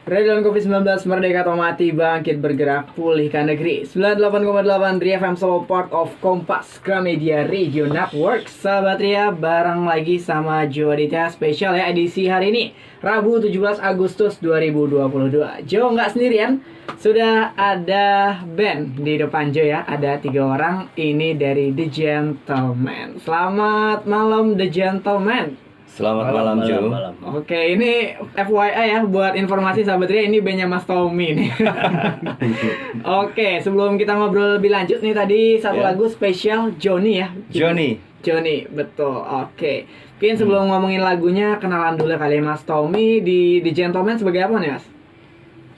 Radio COVID-19 Merdeka atau Mati, bangkit bergerak pulihkan negeri. 98,8 Ria FM Solo, part of Kompas Gramedia Radio Network. Sahabat Ria, bareng lagi sama Jo Aditya, spesial ya edisi hari ini, Rabu 17 Agustus 2022. Jo nggak sendirian, sudah ada band di depan Jo ya. Ada 3 orang, ini dari The Gentlemen. Selamat malam The Gentlemen. Selamat malam, Jo. Oke, ini FYI ya, buat informasi sahabat Ria, ini bandnya Mas Tommy nih. Oke, sebelum kita ngobrol lebih lanjut nih, tadi satu lagu spesial Johnny ya. Johnny, betul. Oke, mungkin sebelum ngomongin lagunya, kenalan dulu kali Mas Tommy di The Gentlemen sebagai apa nih Mas?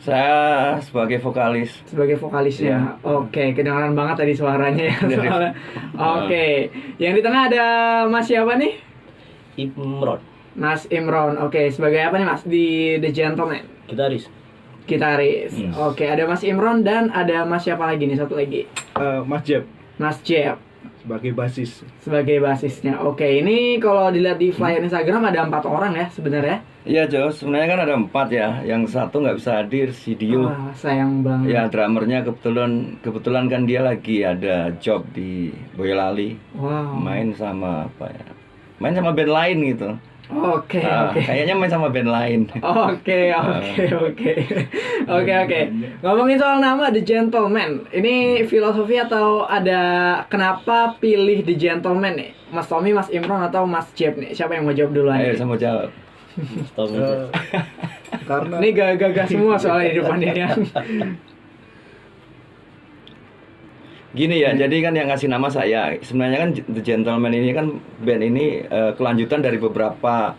saya sebagai vokalis. Sebagai vokalisnya. Oke, kedengaran banget tadi suaranya ya. Soalnya. Oke, yang di tengah ada Mas siapa nih? Imron, Mas Imron. Oke, sebagai apa nih Mas di The Gentlemen? Gitaris. Oke, ada Mas Imron dan ada Mas siapa lagi nih? Satu lagi. Mas Jeb Mas Jeb sebagai basis. sebagai basisnya. Oke, ini kalau dilihat di flyer Instagram ada 4 orang ya sebenarnya. Iya, Jo, sebenarnya kan ada 4 ya. Yang satu nggak bisa hadir, si Dio. Wah, sayang banget. Ya, drummernya kebetulan kan dia lagi ada job di Boyolali. Wow. Main sama apa ya? Main sama band lain gitu. Oke. Kayaknya main sama band lain. Oke. Ngomongin soal nama The Gentlemen, ini filosofi atau ada kenapa pilih The Gentlemen nih? Mas Tommy, Mas Imron atau Mas Jeb nih? Siapa yang mau jawab duluan? Ayo, nih? saya mau jawab. Karena Ini gagah semua soalnya di depan ini. Gini ya, jadi kan yang ngasih nama saya, sebenarnya kan The Gentlemen ini kan band ini kelanjutan dari beberapa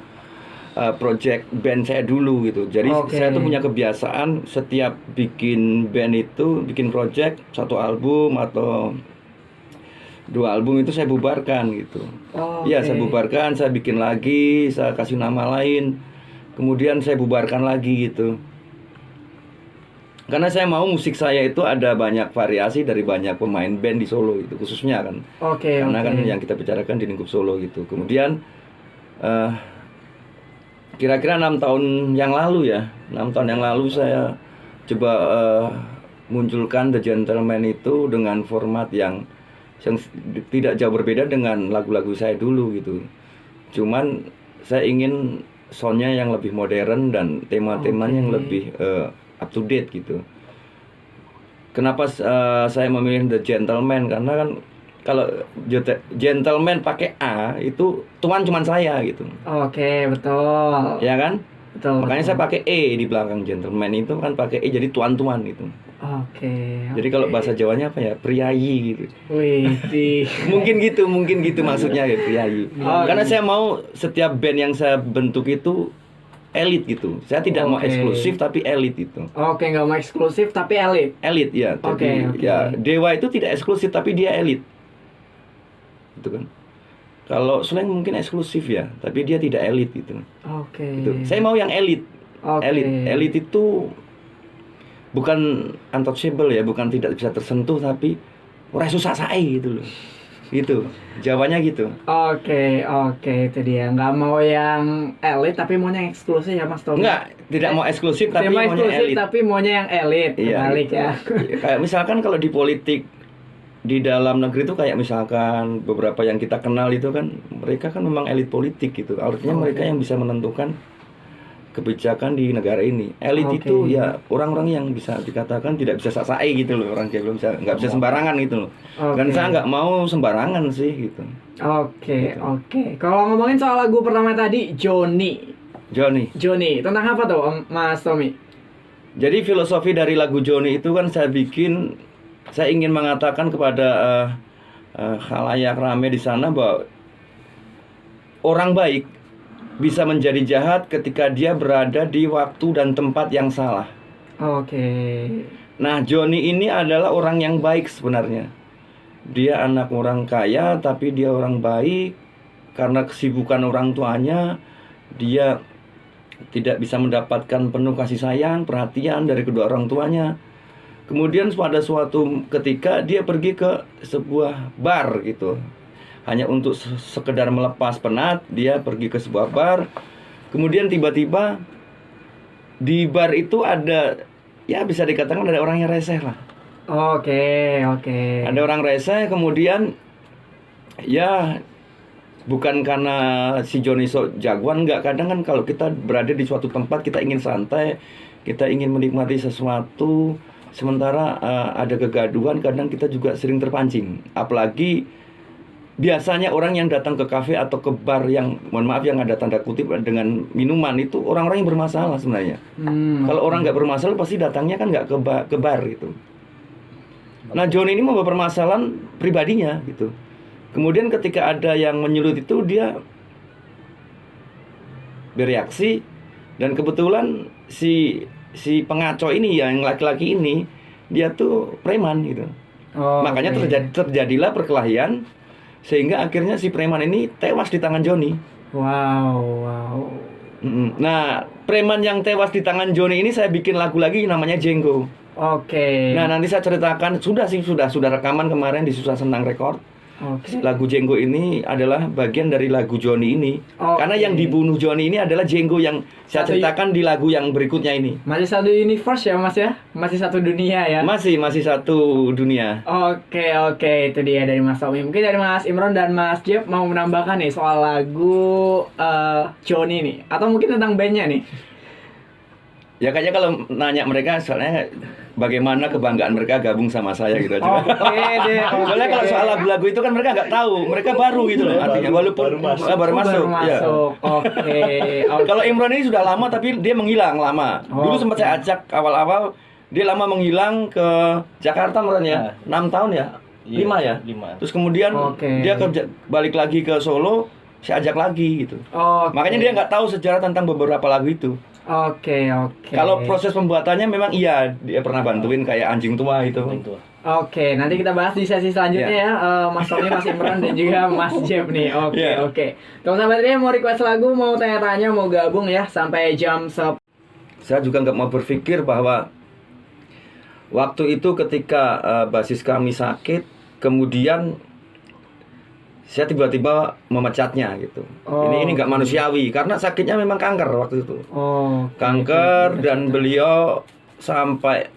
project band saya dulu gitu. Jadi saya tuh punya kebiasaan setiap bikin band itu, bikin project 1 album atau 2 album itu saya bubarkan gitu. Iya, saya bubarkan, saya bikin lagi, saya kasih nama lain, kemudian saya bubarkan lagi gitu. Karena saya mau musik saya itu ada banyak variasi dari banyak pemain band di Solo itu khususnya kan. Karena kan yang kita bicarakan di lingkup Solo gitu. Kemudian kira-kira 6 tahun yang lalu ya, 6 tahun yang lalu saya coba munculkan The Gentlemen itu dengan format yang tidak jauh berbeda dengan lagu-lagu saya dulu gitu. Cuman saya ingin soundnya yang lebih modern dan tema-temanya yang lebih up to date gitu. Kenapa saya memilih The Gentlemen? Karena kan kalau gentleman pakai A itu tuan cuman saya gitu. Oke, betul. Ya kan? Betul. Makanya saya pakai E di belakang gentleman itu kan pakai E jadi tuan-tuan gitu. Oke. Jadi kalau bahasa Jawanya apa ya? Priayi gitu. Wih, mungkin gitu maksudnya ya, priayi. Karena saya mau setiap band yang saya bentuk itu elit gitu. Saya tidak mau eksklusif tapi elit itu. Oke, nggak mau eksklusif tapi elit. Elit ya. Jadi ya Dewa itu tidak eksklusif tapi dia elit. Gitu kan. Kalau Slang mungkin eksklusif ya, tapi dia tidak elit gitu. Gitu. Saya mau yang elit. Elit itu bukan untouchable ya, bukan tidak bisa tersentuh tapi ora susah sae gitu loh. Gitu, jawabannya gitu. Oke, itu dia. Nggak mau yang elit tapi maunya yang eksklusif ya Mas Tommy. Enggak, tidak mau eksklusif tapi maunya elit. Tapi maunya yang elit. Kebalik gitu. ya. Kayak misalkan kalau di politik di dalam negeri itu kayak misalkan beberapa yang kita kenal itu kan mereka kan memang elit politik gitu. Artinya mereka yang bisa menentukan kebijakan di negara ini. Elit itu ya orang-orang yang bisa dikatakan tidak bisa sasae gitu loh, orang kayak belum bisa, nggak bisa sembarangan gitu loh. Dan saya nggak mau sembarangan sih gitu. Oke. Kalau ngomongin soal lagu pertama tadi, Johnny, tentang apa tuh Mas Tommy? Jadi filosofi dari lagu Johnny itu kan saya ingin mengatakan kepada khalayak rame di sana bahwa orang baik bisa menjadi jahat ketika dia berada di waktu dan tempat yang salah. Nah, Johnny ini adalah orang yang baik sebenarnya. Dia anak orang kaya tapi dia orang baik. Karena kesibukan orang tuanya, dia tidak bisa mendapatkan penuh kasih sayang, perhatian dari kedua orang tuanya. Kemudian pada suatu ketika dia pergi ke sebuah bar gitu. Hanya untuk sekedar melepas penat, dia pergi ke sebuah bar. Kemudian tiba-tiba di bar itu ada, ya bisa dikatakan ada orang yang reseh lah. Oke, oke. Ada orang reseh, kemudian ya bukan karena si Joni sok jagoan, enggak. Kadang kan kalau kita berada di suatu tempat, kita ingin santai, kita ingin menikmati sesuatu, sementara ada kegaduhan, kadang kita juga sering terpancing. Apalagi biasanya orang yang datang ke kafe atau ke bar yang, mohon maaf, yang ada tanda kutip dengan minuman itu orang-orang yang bermasalah sebenarnya. Kalau orang nggak bermasalah pasti datangnya kan nggak ke bar gitu. Nah, Joni ini membawa permasalahan pribadinya gitu. Kemudian ketika ada yang menyulut itu, dia bereaksi, dan kebetulan si pengaco ini, yang laki-laki ini, dia tuh preman gitu. Makanya terjadilah perkelahian, sehingga akhirnya si preman ini tewas di tangan Joni. Wow. Nah, preman yang tewas di tangan Joni ini saya bikin lagu lagi namanya Jenggo. Oke. Nah, nanti saya ceritakan, sudah rekaman kemarin di Susah Senang Record. Oke. Lagu Jenggo ini adalah bagian dari lagu Joni ini. Karena yang dibunuh Joni ini adalah Jenggo yang saya ceritakan di lagu yang berikutnya ini. Masih satu universe ya Mas ya? Masih satu dunia ya? Masih satu dunia. Oke, itu dia dari Mas Tommy. Mungkin dari Mas Imron dan Mas Jeff mau menambahkan nih soal lagu Joni nih, atau mungkin tentang bandnya nih. Ya kayaknya kalau nanya mereka, soalnya bagaimana kebanggaan mereka gabung sama saya gitu aja. Soalnya kalau soal lagu-lagu itu kan mereka nggak tahu, mereka baru gitu loh artinya, walaupun baru masuk. Ya. Oke. Kalau Imron ini sudah lama tapi dia menghilang lama. Dulu sempat saya ajak awal-awal, dia lama menghilang ke Jakarta menurutnya 6 tahun ya, 5 ya. 5. Terus kemudian dia balik lagi ke Solo, saya ajak lagi gitu. Makanya dia nggak tahu sejarah tentang beberapa lagu itu. Oke. Kalau proses pembuatannya memang iya, dia pernah bantuin kayak Anjing Tua itu. Oke, nanti kita bahas di sesi selanjutnya ya, Mas Tommy, Mas Imran, dan juga Mas Jeff nih. Oke. Teman-teman ini mau request lagu, mau tanya-tanya, mau gabung ya sampai jam Saya juga nggak mau berpikir bahwa waktu itu ketika basis kami sakit, kemudian saya tiba-tiba memecatnya gitu. Ini nggak manusiawi karena sakitnya memang kanker waktu itu. Kanker, dan beliau sampai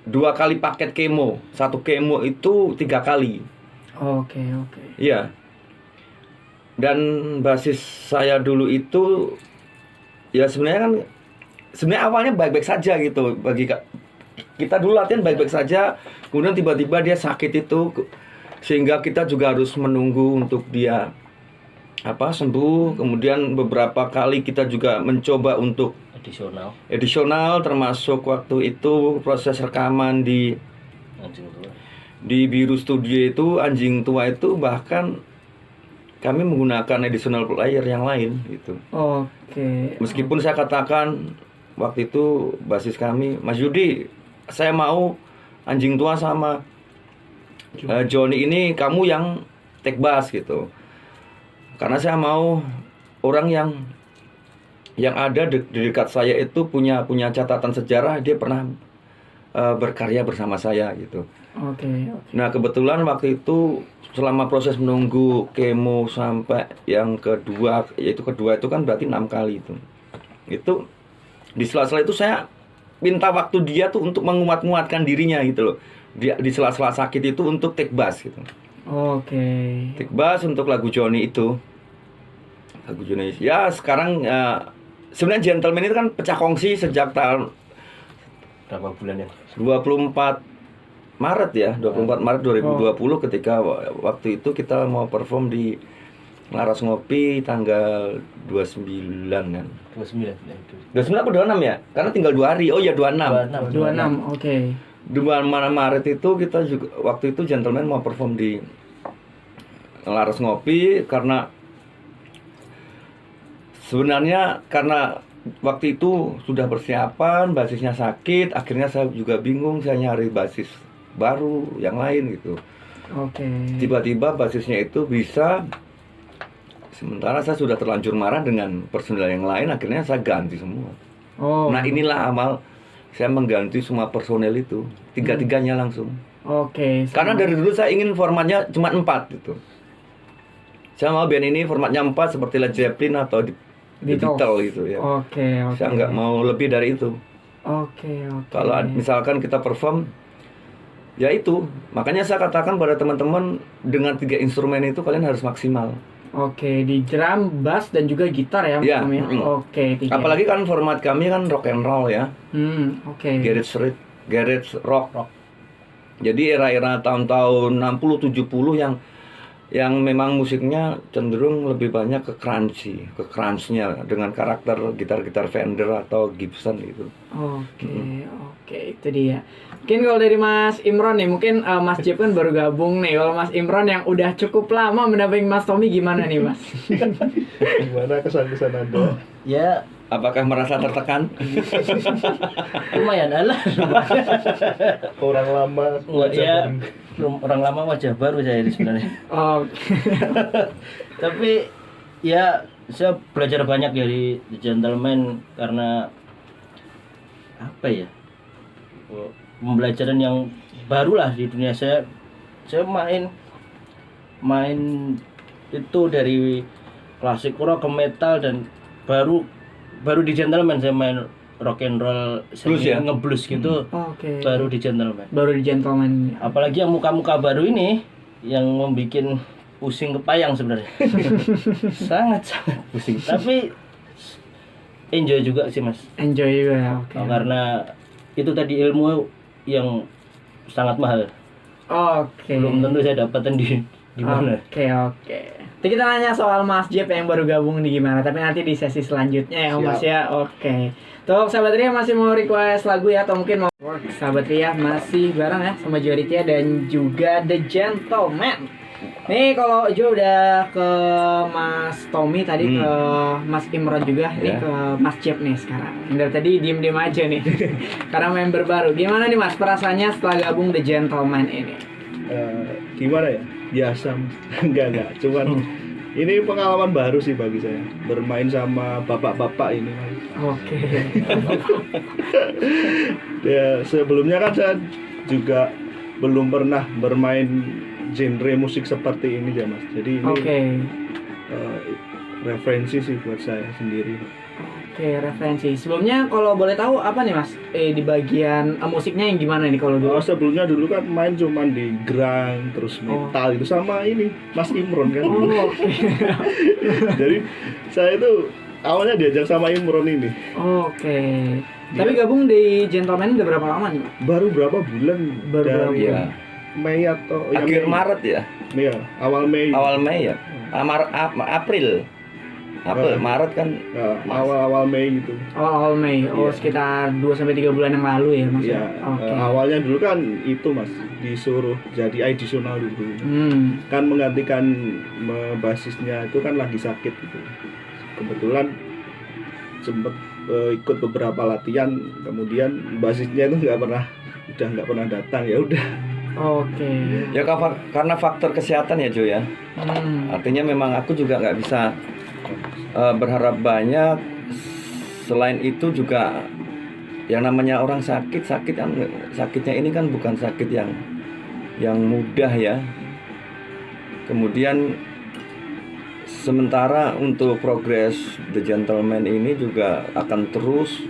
2 kali paket kemo. 1 kemo itu 3 kali. Oke. Iya. Dan basis saya dulu itu ya sebenarnya awalnya baik-baik saja gitu. Bagi kita dulu latihan baik-baik saja, kemudian tiba-tiba dia sakit itu, sehingga kita juga harus menunggu untuk dia sembuh. Kemudian beberapa kali kita juga mencoba untuk edisional, termasuk waktu itu proses rekaman di Biru Studio itu, Anjing Tua itu, bahkan kami menggunakan additional player yang lain gitu. Meskipun saya katakan waktu itu basis kami, Mas Yudi, saya mau Anjing Tua sama Joni ini kamu yang take bass gitu, karena saya mau orang yang ada di dekat saya itu punya catatan sejarah, dia pernah berkarya bersama saya gitu. Nah, kebetulan waktu itu selama proses menunggu kemo sampai yang kedua, yaitu kedua itu kan berarti 6 kali itu di sela-sela itu saya minta waktu dia tuh untuk menguatkan dirinya gitu loh. Dia di sela-sela sakit itu untuk take bass gitu. Take bass untuk lagu Joni itu. Lagu Joni. Ya, sekarang sebenarnya Gentleman itu kan pecah kongsi sejak tahun berapa bulan ya? 24 Maret ya, 24 Maret 2020 ketika waktu itu kita mau perform di Laras Ngopi tanggal 29 kan. 29 apa 26 ya? Karena tinggal 2 hari. Oh ya 26. 26. 2 Maret itu kita juga waktu itu Gentleman mau perform di Laras Ngopi, karena sebenarnya karena waktu itu sudah persiapan, basisnya sakit, akhirnya saya juga bingung, saya nyari basis baru yang lain gitu. Tiba-tiba basisnya itu bisa, sementara saya sudah terlanjur marah dengan personil yang lain, akhirnya saya ganti semua. Nah, inilah amal saya mengganti semua personel itu, 3-3-nya langsung. Karena dari dulu saya ingin formatnya cuma 4 gitu. Saya mau band ini formatnya 4 seperti Led Zeppelin atau The Beatles gitu ya. Oke. Saya nggak mau lebih dari itu. Oke. Kalau misalkan kita perform, ya itu. Makanya saya katakan pada teman-teman, dengan 3 instrumen itu kalian harus maksimal. Oke, di drum, bass dan juga gitar ya, Ya, Mas Tom, ya? Oke, 3. Apalagi kan format kami kan rock and roll ya. Oke. Garage rock. Jadi era-era tahun-tahun 60 70 yang memang musiknya cenderung lebih banyak ke crunch-nya dengan karakter gitar-gitar Fender atau Gibson gitu. Oke, itu dia. Mungkin kalau dari Mas Imron nih, mungkin Mas Jeb kan baru gabung nih. Kalau Mas Imron yang udah cukup lama mendampingi Mas Tommy, gimana nih, Mas? Gimana kesan-kesan Anda? Ya Apakah merasa tertekan? lumayan alah. Orang lama, Ya orang lama wajah baru saya ini sebenarnya. Tapi ya saya belajar banyak dari The Gentleman karena apa ya? Pembelajaran yang baru lah di dunia saya. Saya main itu dari klasik rock ke metal dan baru di Gentleman saya main rock and roll Blues ya? ngeblues gitu. Oke. Baru di Gentleman. Baru di Gentleman. Apalagi yang muka-muka baru ini yang membuat pusing kepayang sebenarnya. sangat pusing. Tapi enjoy juga sih Mas. Enjoy juga ya, oke. Karena itu tadi ilmu yang sangat mahal. Oke. Belum tentu saya dapatin di mana. Oke. Nanti kita nanya soal Mas Jeb yang baru gabung nih gimana, tapi nanti di sesi selanjutnya ya Mas ya. Oke. Tuh sahabat Ria masih mau request lagu ya, atau mungkin mau sahabat Ria masih bareng ya sama Joaritia dan juga The Gentleman. Nih kalau Jo udah ke Mas Tommy tadi, ke Mas Imron juga, nih ke Mas Jeb nih sekarang. Dari tadi diem-diem aja nih karena member baru. Gimana nih Mas perasaannya setelah gabung The Gentleman ini? Gimana ya? Biasa. Enggak. Cuman ini pengalaman baru sih bagi saya. Bermain sama bapak-bapak ini. Oke. Ya, sebelumnya kan saya juga belum pernah bermain genre musik seperti ini ya Mas. Jadi ini referensi sih buat saya sendiri. Oke, referensi. Sebelumnya kalau boleh tahu apa nih Mas? Di bagian musiknya yang gimana nih kalau dulu? Sebelumnya dulu kan main cuman di grunge, terus metal itu sama ini Mas Imron kan. Jadi saya itu awalnya diajak sama Imron ini. Oke. Tapi gabung di Gentleman udah berapa lama nih Mas? Baru berapa bulan? Dari Mei atau akhir Mei. Maret ya? Iya, awal Mei. Awal Mei ya? April. Maret kan awal Mei gitu. Awal Mei. Sekitar 2-3 bulan yang lalu ya Mas. Iya. Awalnya dulu kan itu Mas disuruh jadi additional dulu. Kan menggantikan basisnya itu kan lagi sakit gitu. Kebetulan sempet ikut beberapa latihan, kemudian basisnya itu udah nggak pernah datang, ya udah. Oke. Ya karena faktor kesehatan ya Jo ya. Artinya memang aku juga nggak bisa berharap banyak. Selain itu juga yang namanya orang sakit kan, sakitnya ini kan bukan sakit yang mudah ya. Kemudian sementara untuk progres The Gentleman ini juga akan terus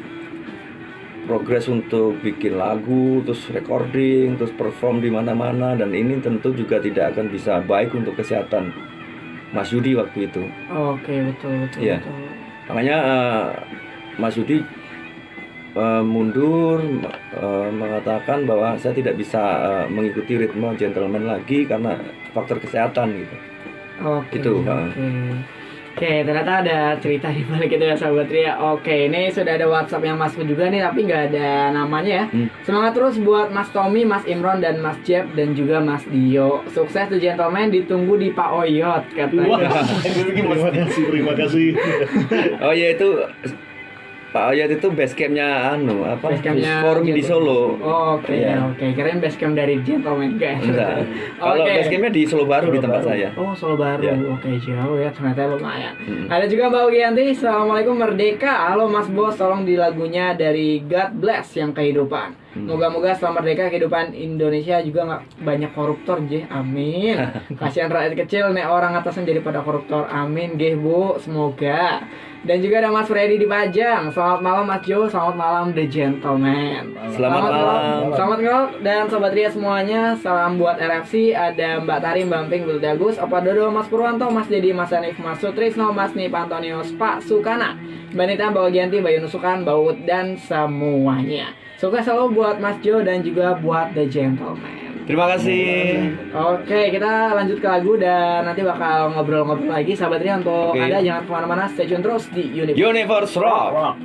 progres untuk bikin lagu, terus recording, terus perform di mana-mana, dan ini tentu juga tidak akan bisa baik untuk kesehatan Mas Yudi waktu itu. Oke, betul. Ya. Makanya Mas Yudi mundur, mengatakan bahwa saya tidak bisa mengikuti ritme Gentleman lagi karena faktor kesehatan gitu. Oke. Itu. Oke, ternyata ada cerita di balik itu ya sahabat Ria. Oke, ini sudah ada WhatsApp yang masuk juga nih, tapi nggak ada namanya ya. Semangat terus buat Mas Tommy, Mas Imron, dan Mas Jeb, dan juga Mas Dio. Sukses The Gentleman, ditunggu di Pak Oyot katanya. Terima kasih. Oh ya, itu Pak Oyot itu basecampnya forum di Solo. Oke. Kirain basecamp dari Gentleman guys. Enggak. Kalau basecampnya di Solo Baru, di tempat saya. Oh, Solo Baru. Ya. Oke, jauh ya, ternyata lumayan. Ada juga Mbak Ugianti, Assalamualaikum Merdeka. Halo Mas Bos, tolong di lagunya dari God Bless yang kehidupan. Moga-moga setelah merdeka kehidupan Indonesia juga nggak banyak koruptor, Jeh. Amin. Kasihan rakyat kecil nih orang atasnya jadi pada koruptor. Amin, Geh Bu. Semoga. Dan juga ada Mas Freddy di Pajang. Selamat malam Mas Jo. Selamat malam The Gentleman. Selamat malam. Selamat malam dan Sobat Ria semuanya. Salam buat RFC. Ada Mbak Tari, Mbak Pink, Bul Dagus, Opa Dodo, Mas Purwanto, Mas Dedi, Mas Hanif, Mas Sutrisno, Mas Nip Antonius, Pak Sukana, Mbak Nita, Mbak Gianti, Mbak Yunusukan, Mbak Uut, dan semuanya. Sukses selalu buat Mas Jo dan juga buat The Gentleman. Terima kasih. Oke, kita lanjut ke lagu dan nanti bakal ngobrol-ngobrol lagi. Sahabat Ria, untuk Oke. Anda jangan kemana-mana, stay tune terus di Universe Rock. Rock.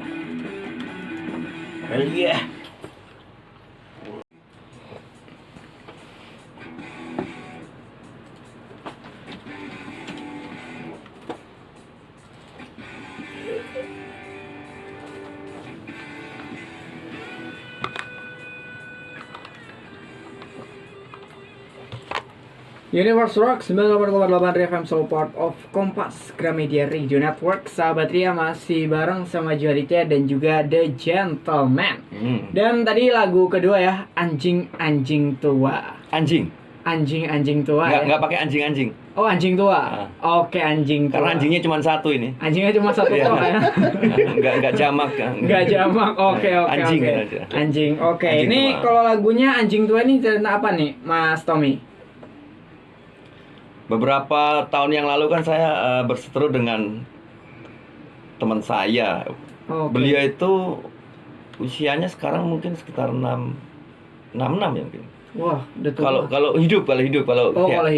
Hell yeah. Universe Rock 98,8 Ria FM, Solo part of Kompas Gramedia Radio Network. Sahabat Ria masih bareng sama Joaditya dan juga The Gentleman. Dan tadi lagu kedua ya, Anjing-Anjing Tua. Anjing. Anjing-Anjing Tua ya? Nggak pakai anjing-anjing. Oh, anjing tua. Oke, anjing tua. Karena anjingnya cuma satu ini. Anjingnya cuma satu Iya. tok ya. Nggak jamak. Nggak jamak. Oke. Anjing oke. aja. Anjing. Oke. Anjing Ini tua. kalau lagunya Anjing Tua ini cerita apa nih, Mas Tommy? Beberapa tahun yang lalu kan saya berseteru dengan teman saya. Oke. Beliau itu usianya sekarang mungkin sekitar 66 ya mungkin. Wah, udah tua. Kalau hidup kalau hidup. Kalau Oke.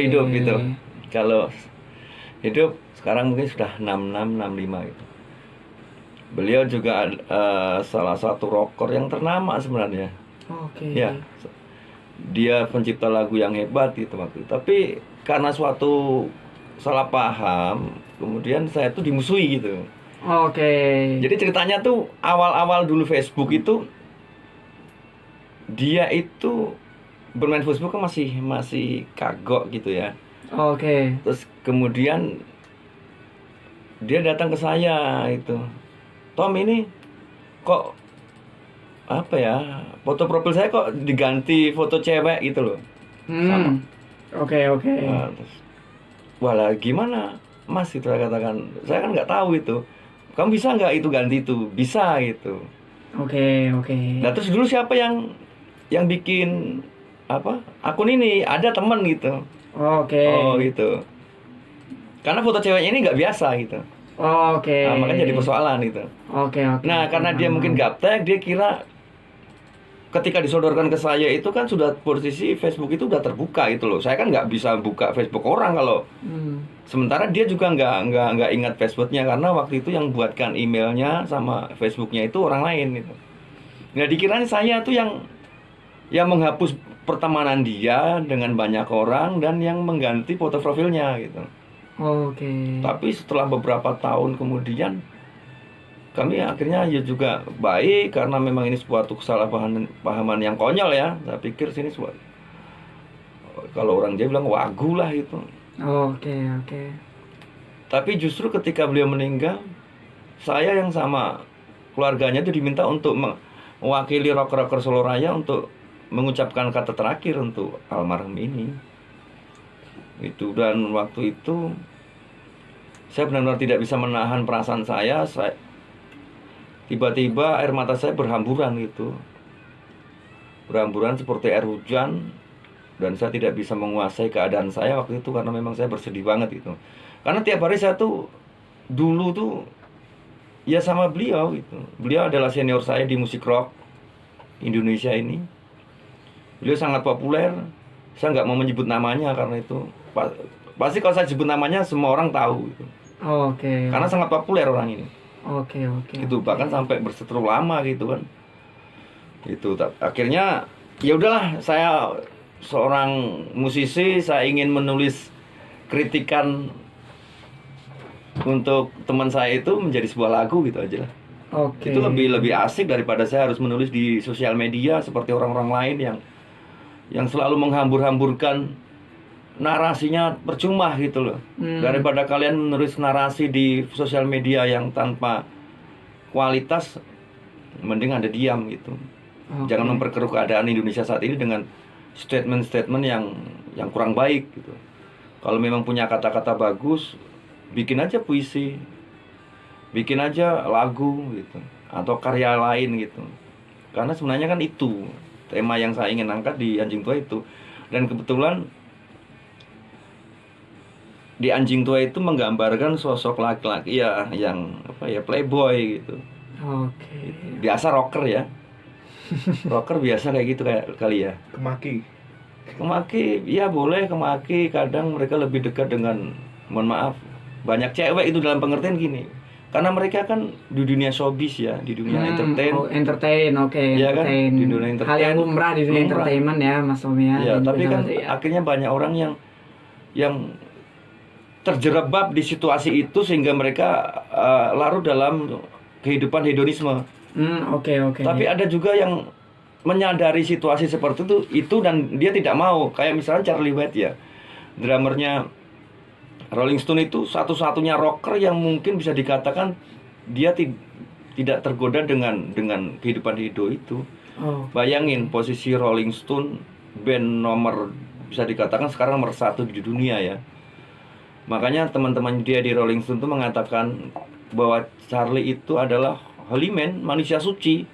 hidup gitu. Kalau hidup sekarang mungkin sudah 66 65 gitu. Beliau juga salah satu rocker yang ternama sebenarnya. Oke. Ya. Dia pencipta lagu yang hebat gitu waktu itu. Tapi karena suatu salah paham, kemudian saya tuh dimusuhi gitu. Oke. Jadi ceritanya tuh awal-awal dulu Facebook itu dia itu bermain Facebook kan masih kagok gitu ya. Oke. Terus kemudian dia datang ke saya itu, Tom ini kok apa ya, foto profil saya kok diganti foto cewek gitu loh. Sama. Oke. Nah, terus, walah gimana Mas itu saya katakan, saya kan nggak tahu itu. Kamu bisa nggak itu ganti itu? Bisa gitu. Oke. Nah terus dulu siapa yang bikin apa akun ini? Ada teman gitu. Oke. Oh gitu. Karena foto ceweknya ini nggak biasa gitu. Oke. Nah, makanya jadi persoalan gitu. Oke. Nah karena dia mungkin gaptek, dia kira ketika disodorkan ke saya itu kan sudah posisi Facebook itu udah terbuka gitu loh. Saya kan nggak bisa buka Facebook orang kalau sementara dia juga nggak ingat passwordnya karena waktu itu yang buatkan emailnya sama Facebooknya itu orang lain gitu. Nah dikirain saya tuh yang menghapus pertemanan dia dengan banyak orang dan yang mengganti foto profilnya gitu. Oke. Tapi setelah beberapa tahun kemudian kami akhirnya ya juga baik karena memang ini suatu kesalahpahaman yang konyol ya. Saya pikir sini suatu kalau orang Jawa bilang wagu lah itu. Oke. Tapi justru ketika beliau meninggal, saya yang sama keluarganya itu diminta untuk mewakili rocker-rocker Solo Raya untuk mengucapkan kata terakhir untuk almarhum ini. Itu dan waktu itu saya benar-benar tidak bisa menahan perasaan saya tiba-tiba air mata saya berhamburan gitu. Berhamburan seperti air hujan dan saya tidak bisa menguasai keadaan saya waktu itu karena memang saya bersedih banget gitu. Karena tiap hari saya tuh dulu tuh ya sama beliau gitu. Beliau adalah senior saya di musik rock Indonesia ini. Beliau sangat populer. Saya nggak mau menyebut namanya karena itu pasti kalau saya sebut namanya semua orang tahu gitu. Oke. Karena sangat populer orang ini. Oke. Itu bahkan sampai berseteru lama gitu kan. Itu akhirnya ya udahlah, saya seorang musisi, saya ingin menulis kritikan untuk teman saya itu menjadi sebuah lagu gitu aja lah. Oke. Itu lebih asik daripada saya harus menulis di sosial media seperti orang-orang lain yang selalu menghambur-hamburkan narasinya percuma gitu loh. Daripada kalian menulis narasi di sosial media yang tanpa kualitas, mending Anda diam gitu. Jangan memperkeruh keadaan Indonesia saat ini dengan statement-statement yang kurang baik gitu. Kalau memang punya kata-kata bagus, bikin aja puisi, bikin aja lagu gitu, atau karya lain gitu. Karena sebenarnya kan itu tema yang saya ingin angkat di Anjing Tua itu. Dan kebetulan di Anjing Tua itu menggambarkan sosok laki-laki ya yang playboy gitu. Oke. Biasa rocker ya. Rocker biasa kayak gitu kali ya. Kemaki ya boleh, kemaki kadang mereka lebih dekat dengan, mohon maaf, banyak cewek itu dalam pengertian gini. Karena mereka kan di dunia showbiz ya, di dunia entertain, oke. Ya kan, di dunia Hal entertain. yang lumrah di dunia entertainment ya, Mas Tommy ya. Ya, Dan tapi juga kan Satria. akhirnya banyak orang yang terjerembab di situasi itu sehingga mereka larut dalam kehidupan hedonisme. Oke. Tapi ada juga yang menyadari situasi seperti itu dan dia tidak mau. Kayak misalnya Charlie White ya, drummernya Rolling Stone itu satu-satunya rocker yang mungkin bisa dikatakan dia tidak tergoda dengan kehidupan hidup itu. Bayangin posisi Rolling Stone, band nomor bisa dikatakan sekarang nomor 1 di dunia ya. Makanya teman-teman dia di Rolling Stone itu mengatakan bahwa Charlie itu adalah holy man, manusia suci.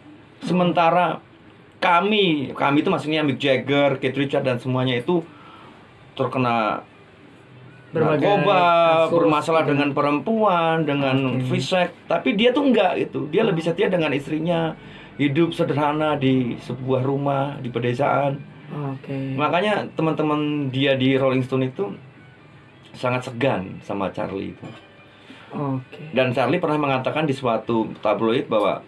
Sementara kami itu maksudnya Mick Jagger, Keith Richards dan semuanya itu terkena narkoba, bermasalah dengan perempuan, dengan fisik. Tapi dia tuh enggak gitu. Dia lebih setia dengan istrinya, hidup sederhana di sebuah rumah di pedesaan. Makanya teman-teman dia di Rolling Stone itu sangat segan sama Charlie itu. Dan Charlie pernah mengatakan di suatu tabloid bahwa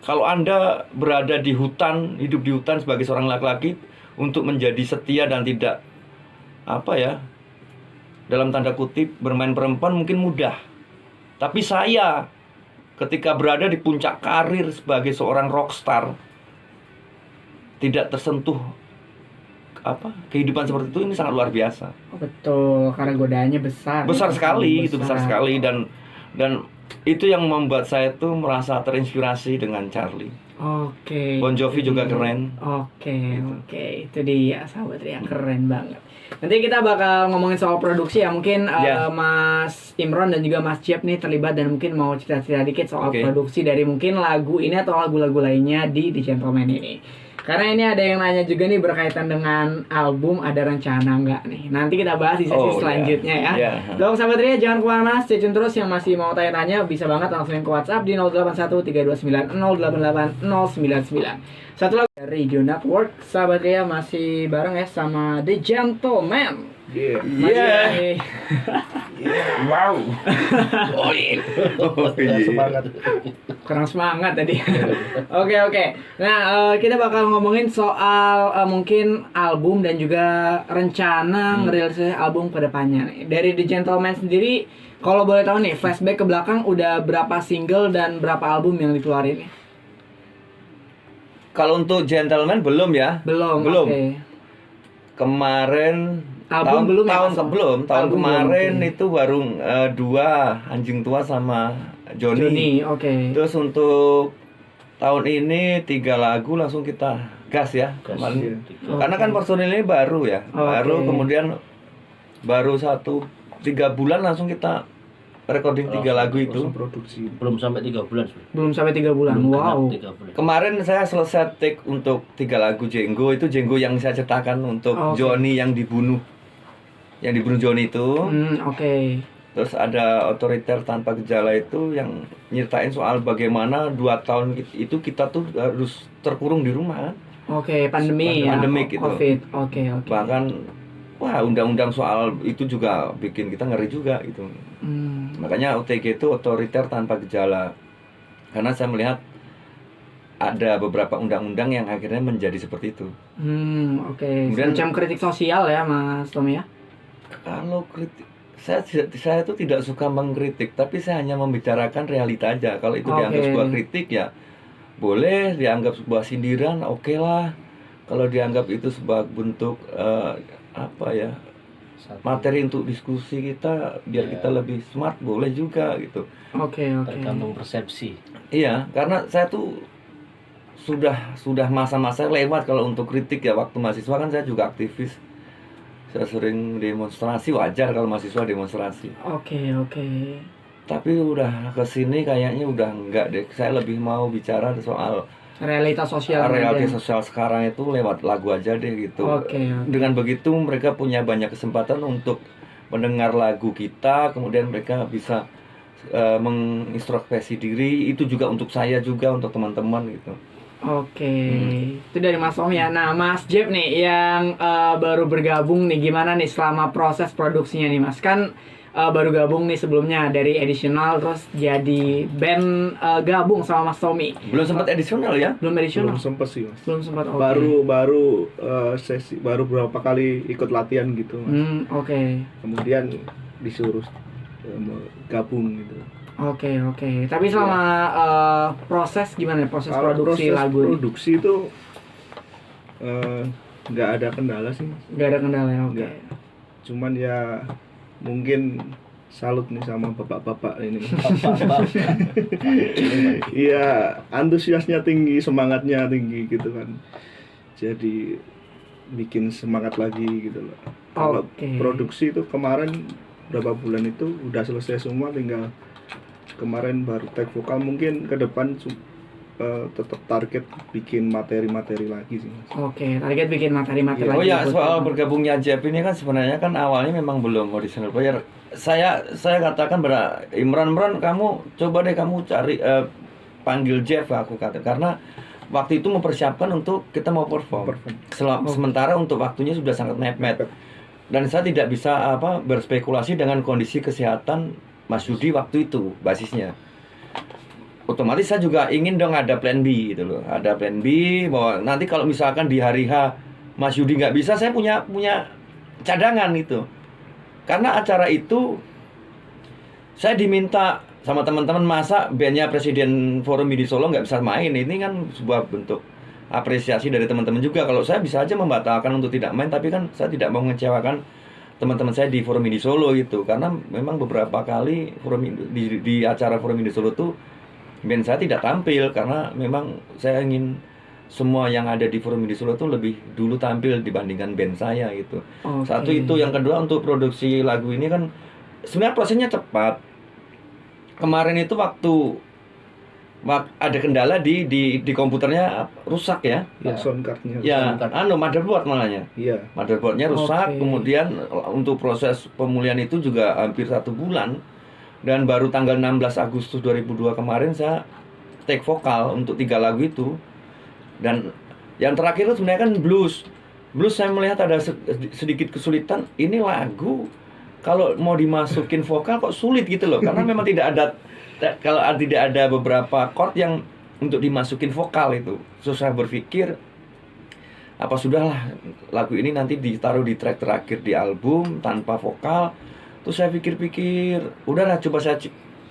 kalau Anda berada di hutan, hidup di hutan sebagai seorang laki-laki untuk menjadi setia dan tidak dalam tanda kutip bermain perempuan mungkin mudah. Tapi saya ketika berada di puncak karir sebagai seorang rockstar tidak tersentuh kehidupan seperti itu, ini sangat luar biasa. Betul, karena godaannya besar. Besar sekali, itu besar sekali dan itu yang membuat saya tuh merasa terinspirasi dengan Charlie. Bon Jovi juga keren. Itu dia sahabat Ria, keren banget. Nanti kita bakal ngomongin soal produksi ya. Mungkin Mas Imron dan juga Mas Ciep nih terlibat dan mungkin mau cerita-cerita dikit soal produksi dari mungkin lagu ini atau lagu-lagu lainnya di The Gentleman ini. Karena ini ada yang nanya juga nih berkaitan dengan album, ada rencana nggak nih? Nanti kita bahas di sesi selanjutnya ya. Dong sahabat Ria, jangan kemana-mana, stay tune terus. Yang masih mau tanya-tanya bisa banget langsung ke WhatsApp di 081329088099. Satu lagi dari Radio Network, sahabat Ria masih bareng ya sama The Gentleman. Wow. Semangat. Kurang semangat tadi. Oke. Nah, kita bakal ngomongin soal mungkin album dan juga rencana ngerilis album ke depannya nih. Dari The Gentleman sendiri, kalau boleh tahu nih, flashback ke belakang udah berapa single dan berapa album yang dikeluarin nih? Kalau untuk Gentleman belum ya? Belum. Kemarin album tahun kemarin itu baru 2 Anjing Tua sama Johnny. Terus untuk tahun ini 3 lagu langsung kita gas ya kemarin. Karena kan personil ini baru ya, baru kemudian baru 3 bulan langsung kita recording 3 lagu itu. Produksi Belum sampai 3 bulan. Wow. Kemarin saya selesai take untuk 3 lagu Jenggo. Itu Jenggo yang saya ceritakan untuk Johnny yang dibunuh. Yang dibunuh Johnny itu. Terus ada Otoriter Tanpa Gejala itu yang nyeritain soal bagaimana 2 tahun itu kita tuh harus terkurung di rumah. Pandemi ya. Pandemik gitu. Covid. Bahkan undang-undang soal itu juga bikin kita ngeri juga gitu. Makanya OTG itu Otoriter Tanpa Gejala. Karena saya melihat ada beberapa undang-undang yang akhirnya menjadi seperti itu. Kemudian semacam kritik sosial ya Mas Tommy ya? Kalau kritik, saya tuh tidak suka mengkritik, tapi saya hanya membicarakan realita aja. Kalau itu dianggap sebuah kritik ya boleh, dianggap sebuah sindiran oke lah. Kalau dianggap itu sebuah bentuk materi untuk diskusi kita biar kita lebih smart boleh juga gitu. Tergantung persepsi. Iya, karena saya tuh sudah masa-masa lewat kalau untuk kritik ya. Waktu mahasiswa kan saya juga aktivis. Saya sering demonstrasi, wajar kalau mahasiswa demonstrasi. Oke. Tapi udah kesini kayaknya udah enggak deh. Saya lebih mau bicara soal Realitas sosial. reality aja. sosial sekarang itu lewat lagu aja deh gitu. Oke. Dengan begitu mereka punya banyak kesempatan untuk mendengar lagu kita, kemudian mereka bisa mengintrospeksi diri. Itu juga untuk saya juga, untuk teman-teman gitu. Oke, itu dari Mas Om ya. Nah, Mas Jeb nih yang baru bergabung nih, gimana nih selama proses produksinya nih Mas? Kan baru gabung nih sebelumnya dari Additional, terus jadi band gabung sama Mas Tommy. Belum sempat edisional ya? Belum Additional? Belum sempet sih mas. Belum sempat. Oke. Baru berapa kali ikut latihan gitu mas. Oke. Kemudian disuruh gabung gitu. Oke. Tapi selama proses gimana nih? Proses Kalau produksi proses lagu ini? produksi itu nggak ada kendala sih mas. Gak ada kendala ya, oke. Nggak. Cuman ya mungkin salut nih sama bapak-bapak ini. Iya, antusiasnya tinggi, semangatnya tinggi gitu kan. Jadi bikin semangat lagi gitu loh. Kalau Oke. produksi itu kemarin berapa bulan itu udah selesai semua, tinggal kemarin baru take vokal. Mungkin ke depan tetap target bikin materi-materi lagi sih mas. Oke, target bikin materi-materi Oh lagi. ya, buat soal teman. bergabungnya Jeb ini kan sebenarnya kan awalnya memang belum auditional player. Saya katakan Imran, kamu coba deh kamu cari panggil Jeff, aku kata, karena waktu itu mempersiapkan untuk kita mau perform. Sementara untuk waktunya sudah sangat mepet. Dan saya tidak bisa berspekulasi dengan kondisi kesehatan Mas Yudi waktu itu, basisnya. Otomatis saya juga ingin dong ada plan B gitu loh. Ada plan B bahwa nanti kalau misalkan di hari H Mas Yudi nggak bisa, saya punya cadangan gitu. Karena acara itu saya diminta sama teman-teman, masa bandnya Presiden Forum di Solo nggak bisa main. Ini kan sebuah bentuk apresiasi dari teman-teman juga. Kalau saya bisa aja membatalkan untuk tidak main, tapi kan saya tidak mau mengecewakan teman-teman saya di Forum di Solo gitu. Karena memang beberapa kali di acara Forum di Solo tuh band saya tidak tampil, karena memang saya ingin semua yang ada di Forum di Solo itu lebih dulu tampil dibandingkan band saya gitu. Oke. Satu itu, yang kedua untuk produksi lagu ini kan sebenarnya prosesnya cepat. Kemarin itu waktu ada kendala di komputernya rusak ya. Ya, sound cardnya. Ya, motherboard malahnya. Iya. Motherboardnya rusak, Oke. kemudian untuk proses pemulihan itu juga hampir 1 bulan. Dan baru tanggal 16 Agustus 2002 kemarin saya take vokal untuk 3 lagu itu. Dan yang terakhir itu sebenarnya kan blues. Blues saya melihat ada sedikit kesulitan. Ini lagu kalau mau dimasukin vokal kok sulit gitu loh. Karena memang tidak ada beberapa chord yang untuk dimasukin vokal itu. So saya berpikir apa sudahlah, lagu ini nanti ditaruh di track terakhir di album tanpa vokal. Terus saya pikir-pikir, udahlah coba saya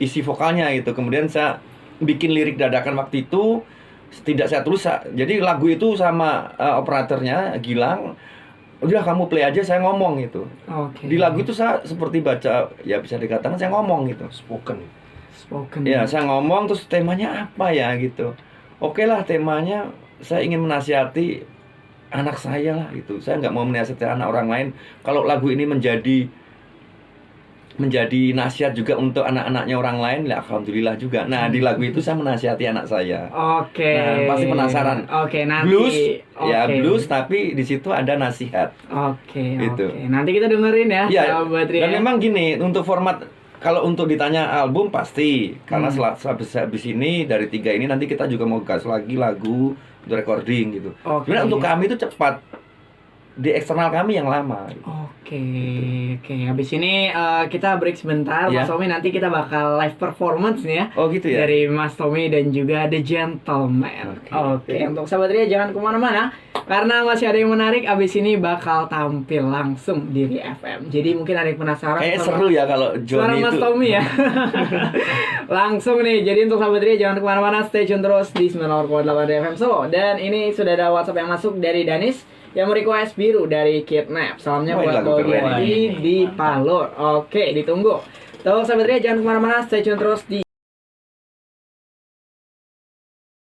isi vokalnya gitu. Kemudian saya bikin lirik dadakan waktu itu. Tidak saya tulis, jadi lagu itu sama operatornya Gilang, udah kamu play aja, saya ngomong gitu. Oke. Di lagu itu saya seperti baca, ya bisa dikatakan saya ngomong gitu. Spoken. Ya, saya ngomong, terus temanya apa ya gitu. Oke lah, temanya saya ingin menasihati anak saya lah gitu. Saya nggak mau menasihati anak orang lain. Kalau lagu ini menjadi nasihat juga untuk anak-anaknya orang lain, ya alhamdulillah juga. Nah, di lagu itu saya menasihati anak saya. Oke. Nah, pasti penasaran. Oke, nanti. Blues, ya Oke. blues, tapi di situ ada nasihat. Oke, Gitu. oke. Nanti kita dengerin ya, Ya, sahabat Ria. dan memang gini, untuk format, kalau untuk ditanya album pasti, karena habis ini dari 3 ini nanti kita juga mau gas lagi lagu untuk recording gitu. Oke. Sebenarnya untuk kami itu cepat, di eksternal kami yang lama. Gitu. Oke. Habis ini kita break sebentar, Ya. Mas Tommy. Nanti kita bakal live performance nih ya. Oh gitu ya. Dari Mas Tommy dan juga The Gentleman. Oke. Untuk sahabat Ria jangan kemana-mana, karena masih ada yang menarik. Abis ini bakal tampil langsung di Ria FM. Jadi mungkin ada yang penasaran. Kayak sama seru ya kalau suara Johnny Mas itu. Tommy ya. Langsung nih. Jadi untuk sahabat Ria jangan kemana-mana, stay tune terus di 98 FM Solo. Dan ini sudah ada WhatsApp yang masuk dari Danis yang request Biru dari Kidnap. Salamnya Wah, buat lagu keren. Bagian di Palur. Oke, ditunggu. Tuh sahabat Ria jangan kemana-mana, stay tune terus di